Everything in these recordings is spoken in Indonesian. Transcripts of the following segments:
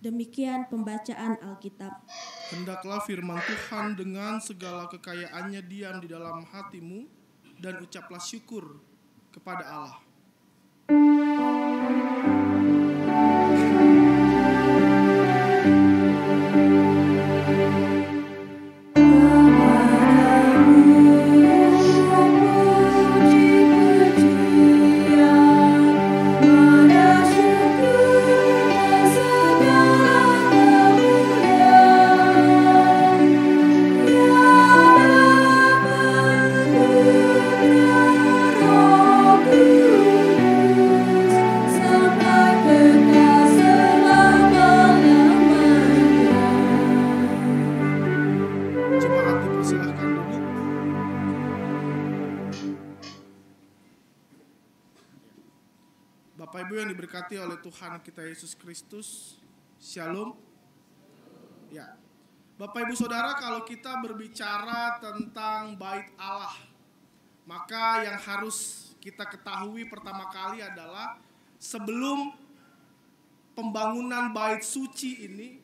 Demikian pembacaan Alkitab. Hendaklah firman Tuhan dengan segala kekayaannya diam di dalam hatimu, dan ucaplah syukur kepada Allah. Bapak Ibu yang diberkati oleh Tuhan kita Yesus Kristus, Shalom. Ya, Bapak Ibu Saudara, kalau kita berbicara tentang bait Allah, maka yang harus kita ketahui pertama kali adalah sebelum pembangunan bait suci ini,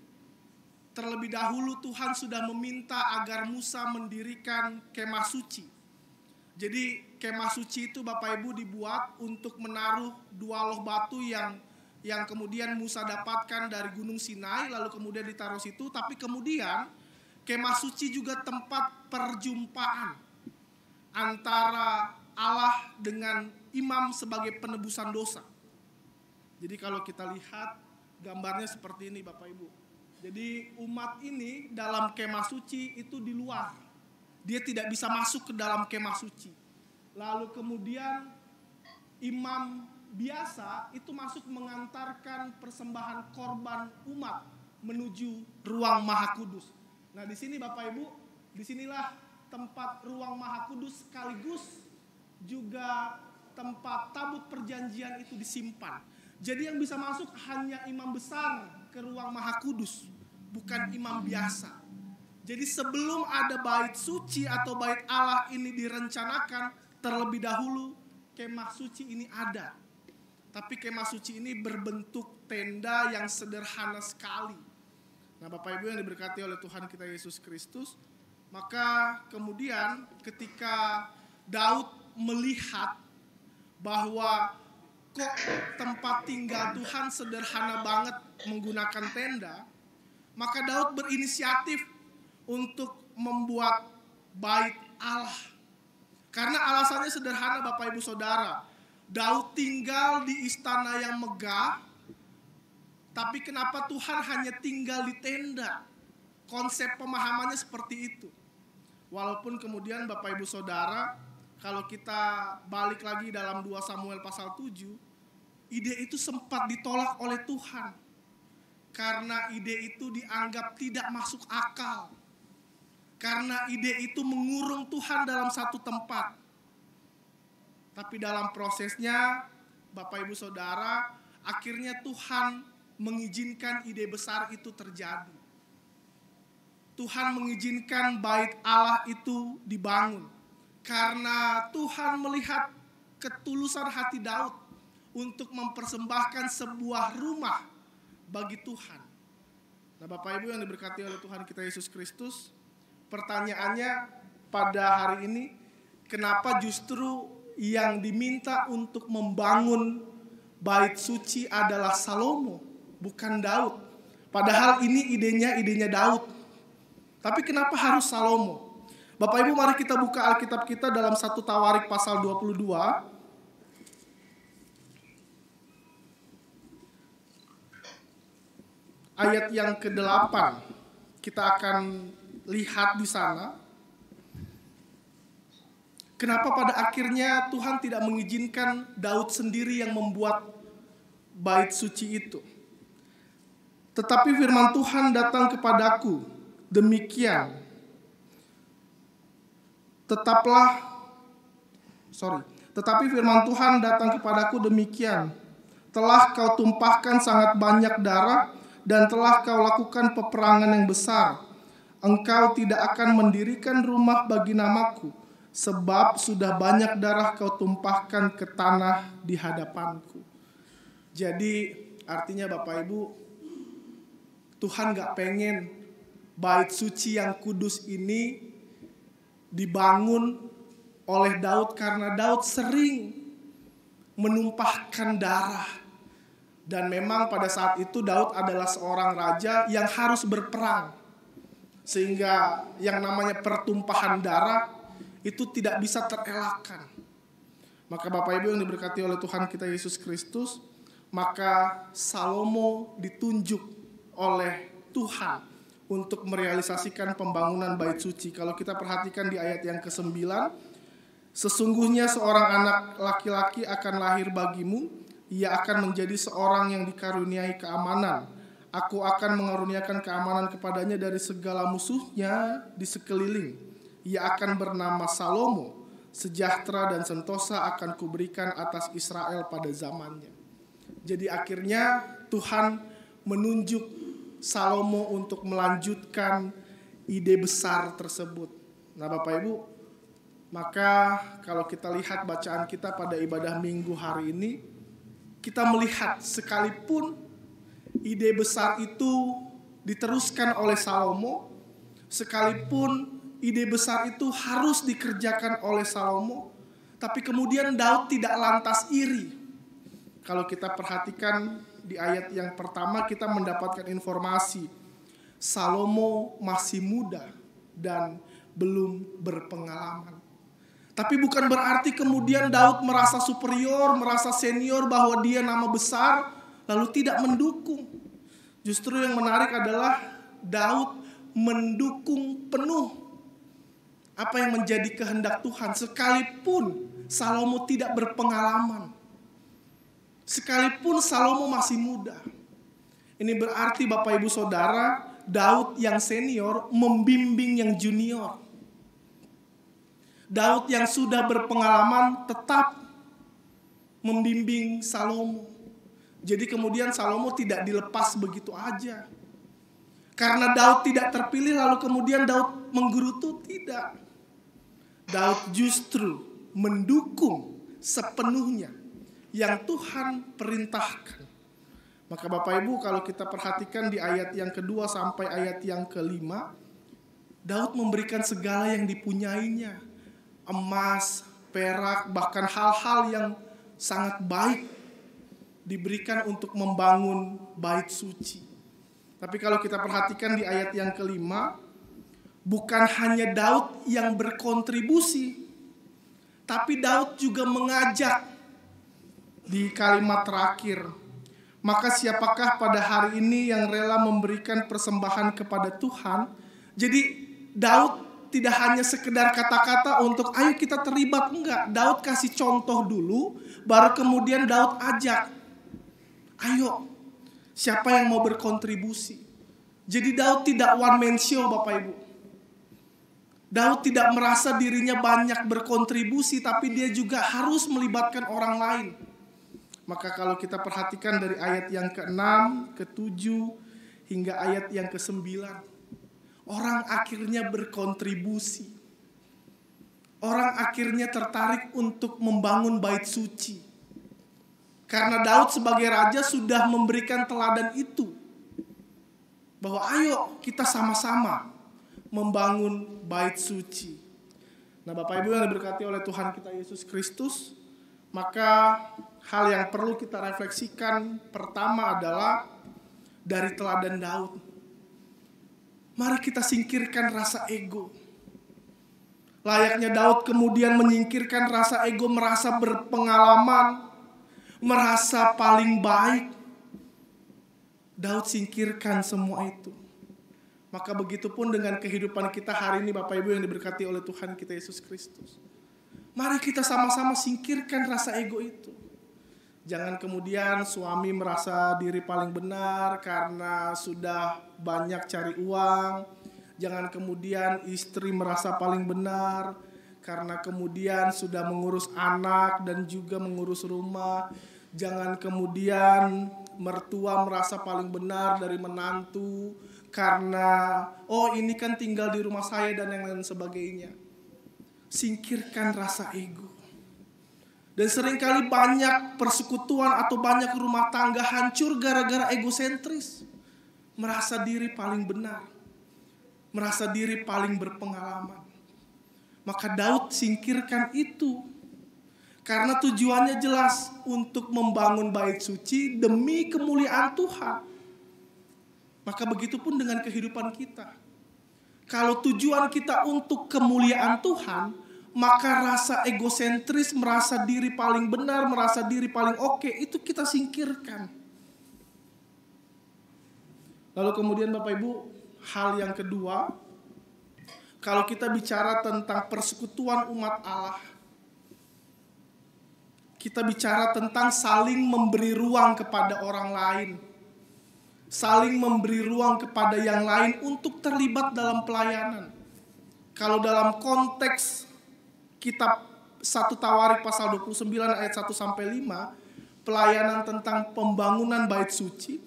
terlebih dahulu Tuhan sudah meminta agar Musa mendirikan kemah suci. Jadi kemah suci itu Bapak Ibu dibuat untuk menaruh dua loh batu yang kemudian Musa dapatkan dari Gunung Sinai, lalu kemudian ditaruh situ. Tapi kemudian kemah suci juga tempat perjumpaan antara Allah dengan imam sebagai penebusan dosa. Jadi kalau kita lihat gambarnya seperti ini Bapak Ibu. Jadi umat ini dalam kemah suci itu di luar. Dia tidak bisa masuk ke dalam kemah suci. Lalu kemudian imam biasa itu masuk mengantarkan persembahan korban umat menuju ruang Maha Kudus. Nah di sini Bapak Ibu, disinilah tempat ruang Maha Kudus sekaligus juga tempat tabut perjanjian itu disimpan. Jadi yang bisa masuk hanya imam besar ke ruang Maha Kudus, bukan imam biasa. Jadi sebelum ada bait suci atau bait Allah ini direncanakan, terlebih dahulu kemah suci ini ada. Tapi kemah suci ini berbentuk tenda yang sederhana sekali. Nah Bapak Ibu yang diberkati oleh Tuhan kita Yesus Kristus, maka kemudian ketika Daud melihat bahwa kok tempat tinggal Tuhan sederhana banget menggunakan tenda, maka Daud berinisiatif untuk membuat bait Allah. Karena alasannya sederhana Bapak Ibu Saudara. Daud tinggal di istana yang megah, tapi kenapa Tuhan hanya tinggal di tenda? Konsep pemahamannya seperti itu. Walaupun kemudian Bapak Ibu Saudara, kalau kita balik lagi dalam 2 Samuel pasal 7, ide itu sempat ditolak oleh Tuhan. Karena ide itu dianggap tidak masuk akal. Karena ide itu mengurung Tuhan dalam satu tempat. Tapi dalam prosesnya, Bapak Ibu Saudara, akhirnya Tuhan mengizinkan ide besar itu terjadi. Tuhan mengizinkan bait Allah itu dibangun. Karena Tuhan melihat ketulusan hati Daud untuk mempersembahkan sebuah rumah bagi Tuhan. Nah Bapak Ibu yang diberkati oleh Tuhan kita Yesus Kristus, pertanyaannya pada hari ini, kenapa justru yang diminta untuk membangun bait suci adalah Salomo, bukan Daud? Padahal ini idenya Daud. Tapi kenapa harus Salomo? Bapak Ibu mari kita buka Alkitab kita dalam 1 Tawarik pasal 22. Ayat yang ke-8. Kita akan lihat di sana. Kenapa pada akhirnya Tuhan tidak mengizinkan Daud sendiri yang membuat bait suci itu? Tetapi firman Tuhan datang kepadaku, demikian. Tetapi firman Tuhan datang kepadaku demikian. Telah kau tumpahkan sangat banyak darah dan telah kau lakukan peperangan yang besar. Engkau tidak akan mendirikan rumah bagi namaku, sebab sudah banyak darah kau tumpahkan ke tanah di hadapanku. Jadi artinya Bapak Ibu, Tuhan gak pengen bait suci yang kudus ini dibangun oleh Daud karena Daud sering menumpahkan darah. Dan memang pada saat itu Daud adalah seorang raja yang harus berperang. Sehingga yang namanya pertumpahan darah itu tidak bisa terelakkan. Maka Bapak Ibu yang diberkati oleh Tuhan kita Yesus Kristus, maka Salomo ditunjuk oleh Tuhan untuk merealisasikan pembangunan bait suci. Kalau kita perhatikan di ayat yang ke-9, sesungguhnya seorang anak laki-laki akan lahir bagimu, ia akan menjadi seorang yang dikaruniai keamanan. Aku akan mengaruniakan keamanan kepadanya dari segala musuhnya di sekeliling. Ia akan bernama Salomo, sejahtera dan sentosa akan kuberikan atas Israel pada zamannya. Jadi akhirnya Tuhan menunjuk Salomo untuk melanjutkan ide besar tersebut. Nah Bapak Ibu, maka kalau kita lihat bacaan kita pada ibadah minggu hari ini, kita melihat sekalipun ide besar itu diteruskan oleh Salomo, sekalipun ide besar itu harus dikerjakan oleh Salomo, tapi kemudian Daud tidak lantas iri. Kalau kita perhatikan di ayat yang pertama kita mendapatkan informasi Salomo masih muda dan belum berpengalaman. Tapi bukan berarti kemudian Daud merasa superior, merasa senior bahwa dia nama besar lalu tidak mendukung. Justru yang menarik adalah Daud mendukung penuh apa yang menjadi kehendak Tuhan sekalipun Salomo tidak berpengalaman. Sekalipun Salomo masih muda. Ini berarti Bapak Ibu Saudara, Daud yang senior membimbing yang junior. Daud yang sudah berpengalaman tetap membimbing Salomo. Jadi kemudian Salomo tidak dilepas begitu aja. Karena Daud tidak terpilih lalu kemudian Daud menggerutu, tidak. Daud justru mendukung sepenuhnya yang Tuhan perintahkan. Maka Bapak Ibu kalau kita perhatikan di ayat yang kedua sampai ayat yang kelima, Daud memberikan segala yang dipunyainya. Emas, perak, bahkan hal-hal yang sangat baik diberikan untuk membangun bait suci. Tapi kalau kita perhatikan di ayat yang kelima, bukan hanya Daud yang berkontribusi, tapi Daud juga mengajak di kalimat terakhir. Maka siapakah pada hari ini yang rela memberikan persembahan kepada Tuhan? Jadi Daud tidak hanya sekedar kata-kata untuk ayo kita terlibat, enggak. Daud kasih contoh dulu, baru kemudian Daud ajak. Ayo, siapa yang mau berkontribusi? Jadi Daud tidak one man show Bapak Ibu. Daud tidak merasa dirinya banyak berkontribusi, tapi dia juga harus melibatkan orang lain. Maka kalau kita perhatikan dari ayat yang ke-6, ke-7, hingga ayat yang ke-9, orang akhirnya berkontribusi. Orang akhirnya tertarik untuk membangun bait suci. Karena Daud sebagai raja sudah memberikan teladan itu. Bahwa ayo kita sama-sama membangun bait suci. Nah Bapak Ibu yang diberkati oleh Tuhan kita Yesus Kristus, maka hal yang perlu kita refleksikan pertama adalah dari teladan Daud. Mari kita singkirkan rasa ego. Layaknya Daud kemudian menyingkirkan rasa ego, merasa berpengalaman, merasa paling baik. Daud singkirkan semua itu. Maka begitu pun dengan kehidupan kita hari ini Bapak Ibu yang diberkati oleh Tuhan kita Yesus Kristus. Mari kita sama-sama singkirkan rasa ego itu. Jangan kemudian suami merasa diri paling benar karena sudah banyak cari uang. Jangan kemudian istri merasa paling benar karena kemudian sudah mengurus anak dan juga mengurus rumah. Jangan kemudian mertua merasa paling benar dari menantu karena ini kan tinggal di rumah saya dan yang lain sebagainya. Singkirkan rasa ego. Dan seringkali banyak persekutuan atau banyak rumah tangga hancur gara-gara egosentris. merasa diri paling benar, merasa diri paling berpengalaman. Maka Daud singkirkan itu. Karena tujuannya jelas, untuk membangun bait suci demi kemuliaan Tuhan. Maka begitupun dengan kehidupan kita. Kalau tujuan kita untuk kemuliaan Tuhan, maka rasa egosentris, merasa diri paling benar, merasa diri paling oke, itu kita singkirkan. Lalu kemudian Bapak Ibu, hal yang kedua, kalau kita bicara tentang persekutuan umat Allah, kita bicara tentang saling memberi ruang kepada orang lain. Saling memberi ruang kepada yang lain untuk terlibat dalam pelayanan. Kalau dalam konteks kitab 1 Tawarik pasal 29 ayat 1-5, pelayanan tentang pembangunan bait suci,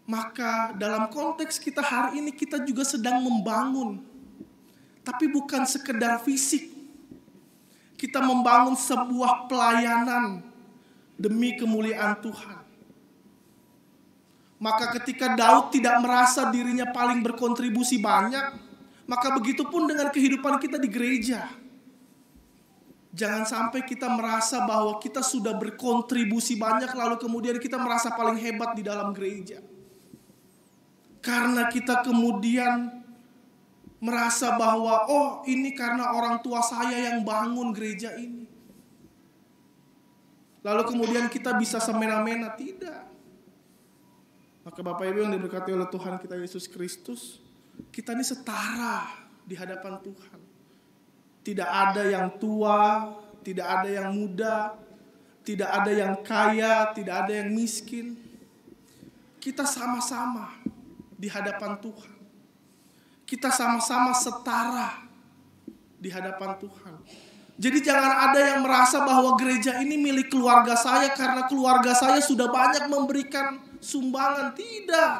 maka dalam konteks kita hari ini kita juga sedang membangun. Tapi bukan sekedar fisik. Kita membangun sebuah pelayanan demi kemuliaan Tuhan. Maka ketika Daud tidak merasa dirinya paling berkontribusi banyak, maka begitupun dengan kehidupan kita di gereja. Jangan sampai kita merasa bahwa kita sudah berkontribusi banyak lalu kemudian kita merasa paling hebat di dalam gereja. Karena kita kemudian merasa bahwa ini karena orang tua saya yang bangun gereja ini. Lalu kemudian kita bisa semena-mena, tidak. Maka Bapak Ibu yang diberkati oleh Tuhan kita Yesus Kristus, kita ini setara di hadapan Tuhan. Tidak ada yang tua, tidak ada yang muda, tidak ada yang kaya, tidak ada yang miskin. Kita sama-sama di hadapan Tuhan. Kita sama-sama setara di hadapan Tuhan. Jadi jangan ada yang merasa bahwa gereja ini milik keluarga saya karena keluarga saya sudah banyak memberikan sumbangan. Tidak.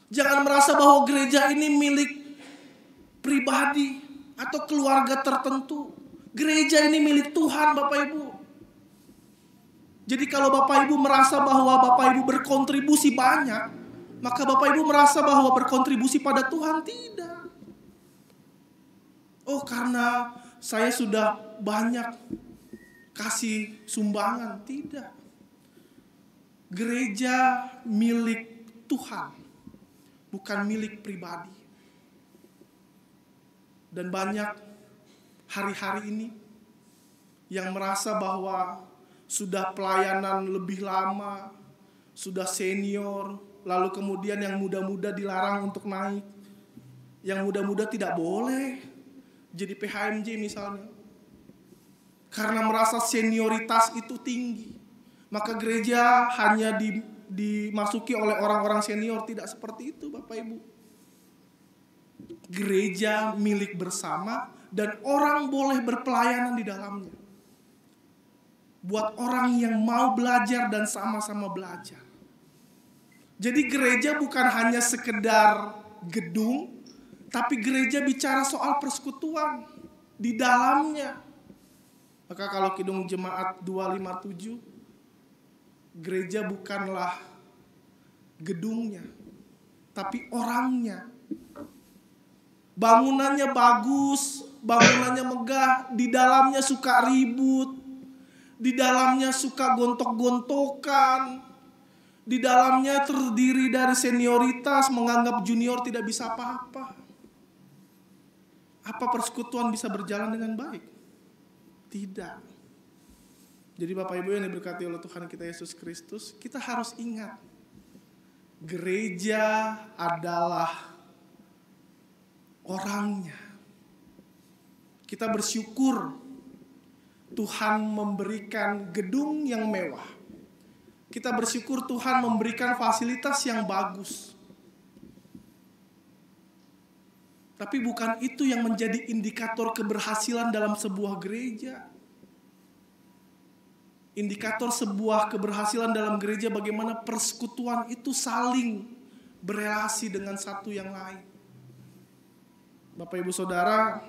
Jangan merasa bahwa gereja ini milik pribadi atau keluarga tertentu. Gereja ini milik Tuhan, Bapak Ibu. Jadi kalau Bapak Ibu merasa bahwa Bapak Ibu berkontribusi banyak, maka Bapak Ibu merasa bahwa berkontribusi pada Tuhan. Tidak. Karena saya sudah banyak kasih sumbangan. Tidak. Gereja milik Tuhan, bukan milik pribadi. Dan banyak hari-hari ini yang merasa bahwa sudah pelayanan lebih lama, sudah senior, lalu kemudian yang muda-muda dilarang untuk naik. Yang muda-muda tidak boleh jadi PHMJ misalnya. Karena merasa senioritas itu tinggi. Maka gereja hanya dimasuki oleh orang-orang senior. Tidak seperti itu Bapak Ibu. Gereja milik bersama dan orang boleh berpelayanan di dalamnya. Buat orang yang mau belajar dan sama-sama belajar. Jadi gereja bukan hanya sekedar gedung, tapi gereja bicara soal persekutuan di dalamnya. Maka kalau Kidung Jemaat 257, gereja bukanlah gedungnya, tapi orangnya. Bangunannya bagus, bangunannya megah, di dalamnya suka ribut, di dalamnya suka gontok-gontokan, di dalamnya terdiri dari senioritas, menganggap junior tidak bisa apa-apa. Apa persekutuan bisa berjalan dengan baik? Tidak. Jadi Bapak Ibu yang diberkati oleh Tuhan kita Yesus Kristus, kita harus ingat, gereja adalah orangnya. Kita bersyukur Tuhan memberikan gedung yang mewah. Kita bersyukur Tuhan memberikan fasilitas yang bagus. Tapi bukan itu yang menjadi indikator keberhasilan dalam sebuah gereja. Indikator sebuah keberhasilan dalam gereja bagaimana persekutuan itu saling berelasi dengan satu yang lain. Bapak Ibu Saudara,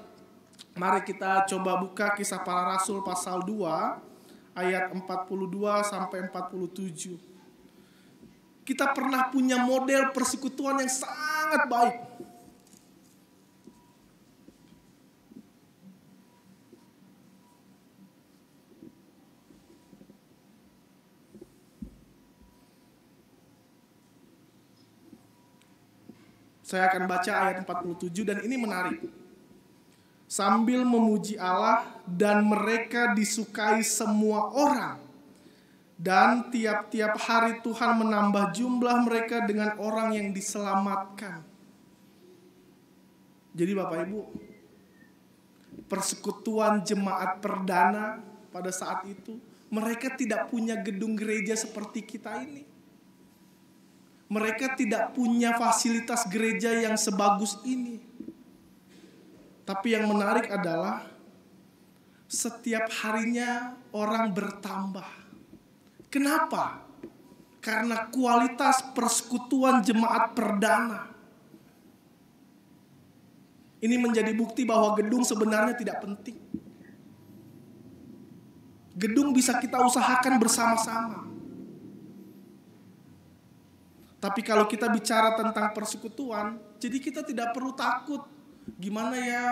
mari kita coba buka Kisah Para Rasul pasal 2 ayat 42 sampai 47. kita pernah punya model persekutuan yang sangat baik. Saya akan baca ayat 47 dan ini menarik. Sambil memuji Allah dan mereka disukai semua orang. Dan tiap-tiap hari Tuhan menambah jumlah mereka dengan orang yang diselamatkan. Jadi Bapak Ibu, persekutuan jemaat perdana pada saat itu, mereka tidak punya gedung gereja seperti kita ini. Mereka tidak punya fasilitas gereja yang sebagus ini. Tapi yang menarik adalah setiap harinya orang bertambah. Kenapa? Karena kualitas persekutuan jemaat perdana. Ini menjadi bukti bahwa gedung sebenarnya tidak penting. Gedung bisa kita usahakan bersama-sama. Tapi kalau kita bicara tentang persekutuan, jadi kita tidak perlu takut. Gimana ya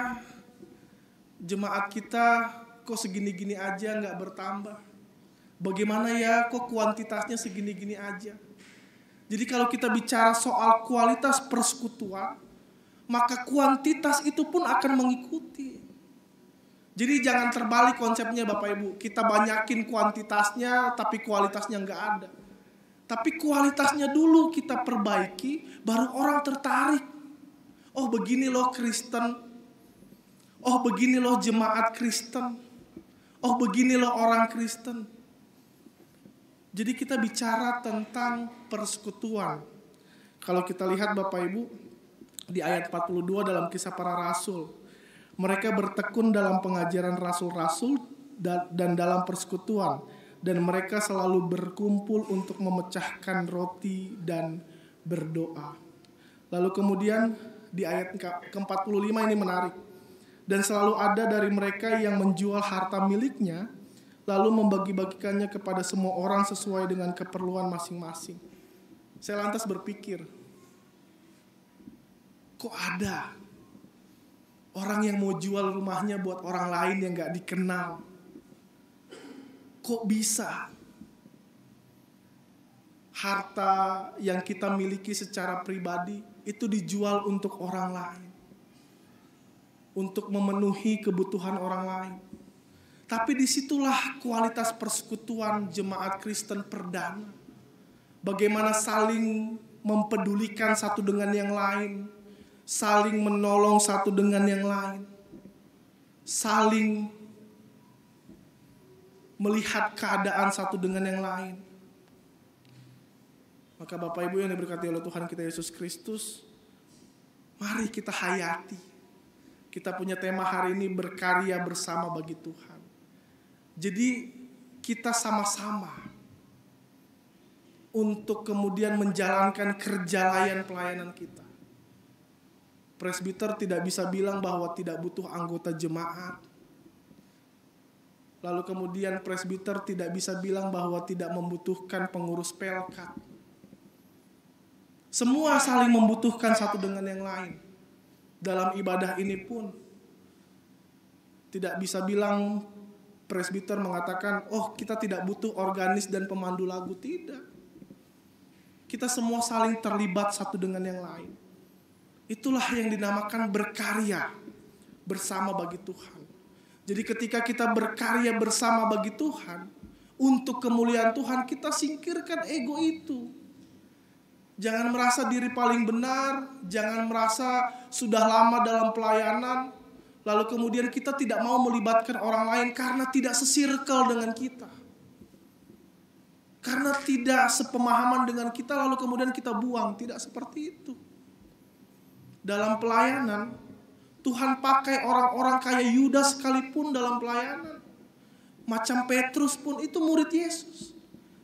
jemaat kita kok segini-gini aja nggak bertambah? Bagaimana ya kok kuantitasnya segini-gini aja? Jadi kalau kita bicara soal kualitas persekutuan, maka kuantitas itu pun akan mengikuti. Jadi jangan terbalik konsepnya Bapak Ibu. Kita banyakin kuantitasnya tapi kualitasnya nggak ada. Tapi kualitasnya dulu kita perbaiki, baru orang tertarik. Oh begini loh Kristen. Oh begini loh jemaat Kristen. Oh begini loh orang Kristen. Jadi kita bicara tentang persekutuan. Kalau kita lihat Bapak Ibu, di ayat 42 dalam Kisah Para Rasul. Mereka bertekun dalam pengajaran rasul-rasul dan dalam persekutuan. Dan mereka selalu berkumpul untuk memecahkan roti dan berdoa. Lalu kemudian di ayat ke-45 ini menarik. Dan selalu ada dari mereka yang menjual harta miliknya, lalu membagi-bagikannya kepada semua orang sesuai dengan keperluan masing-masing. Saya lantas berpikir, kok ada orang yang mau jual rumahnya buat orang lain yang gak dikenal? Kok bisa harta yang kita miliki secara pribadi itu dijual untuk orang lain, untuk memenuhi kebutuhan orang lain? Tapi disitulah kualitas persekutuan jemaat Kristen perdana. Bagaimana saling mempedulikan satu dengan yang lain, saling menolong satu dengan yang lain, saling melihat keadaan satu dengan yang lain. Maka Bapak Ibu yang diberkati oleh Tuhan kita Yesus Kristus, mari kita hayati. Kita punya tema hari ini, berkarya bersama bagi Tuhan. Jadi kita sama-sama untuk kemudian menjalankan kerja layan pelayanan kita. Presbiter tidak bisa bilang bahwa tidak butuh anggota jemaat. Lalu kemudian presbiter tidak bisa bilang bahwa tidak membutuhkan pengurus pelkat. Semua saling membutuhkan satu dengan yang lain. Dalam ibadah ini pun tidak bisa bilang presbiter mengatakan, oh kita tidak butuh organis dan pemandu lagu. Tidak. Kita semua saling terlibat satu dengan yang lain. Itulah yang dinamakan berkarya bersama bagi Tuhan. Jadi ketika kita berkarya bersama bagi Tuhan, untuk kemuliaan Tuhan, kita singkirkan ego itu. Jangan merasa diri paling benar, jangan merasa sudah lama dalam pelayanan, lalu kemudian kita tidak mau melibatkan orang lain karena tidak sesirkel dengan kita. Karena tidak sepemahaman dengan kita, lalu kemudian kita buang. Tidak seperti itu. Dalam pelayanan, Tuhan pakai orang-orang kayak Yudas sekalipun dalam pelayanan. Macam Petrus pun itu murid Yesus.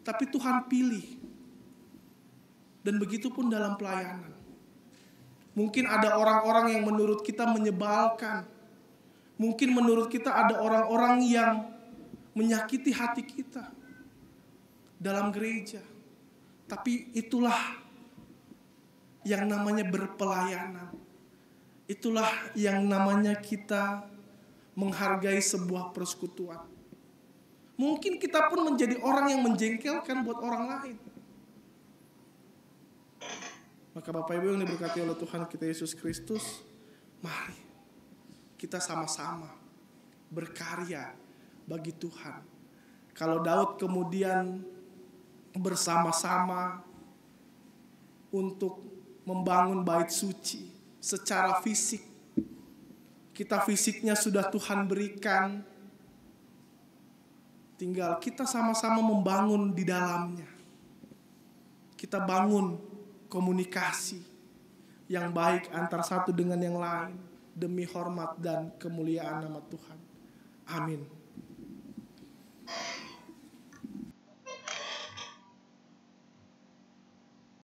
Tapi Tuhan pilih. Dan begitu pun dalam pelayanan. Mungkin ada orang-orang yang menurut kita menyebalkan. Mungkin menurut kita ada orang-orang yang menyakiti hati kita dalam gereja. Tapi itulah yang namanya berpelayanan. Itulah yang namanya kita menghargai sebuah persekutuan. Mungkin kita pun menjadi orang yang menjengkelkan buat orang lain. Maka Bapak Ibu yang diberkati oleh Tuhan kita Yesus Kristus, mari kita sama-sama berkarya bagi Tuhan. Kalau Daud kemudian bersama-sama untuk membangun bait suci secara fisik, kita fisiknya sudah Tuhan berikan, tinggal kita sama-sama membangun di dalamnya. Kita bangun komunikasi yang baik antar satu dengan yang lain demi hormat dan kemuliaan nama Tuhan. Amin.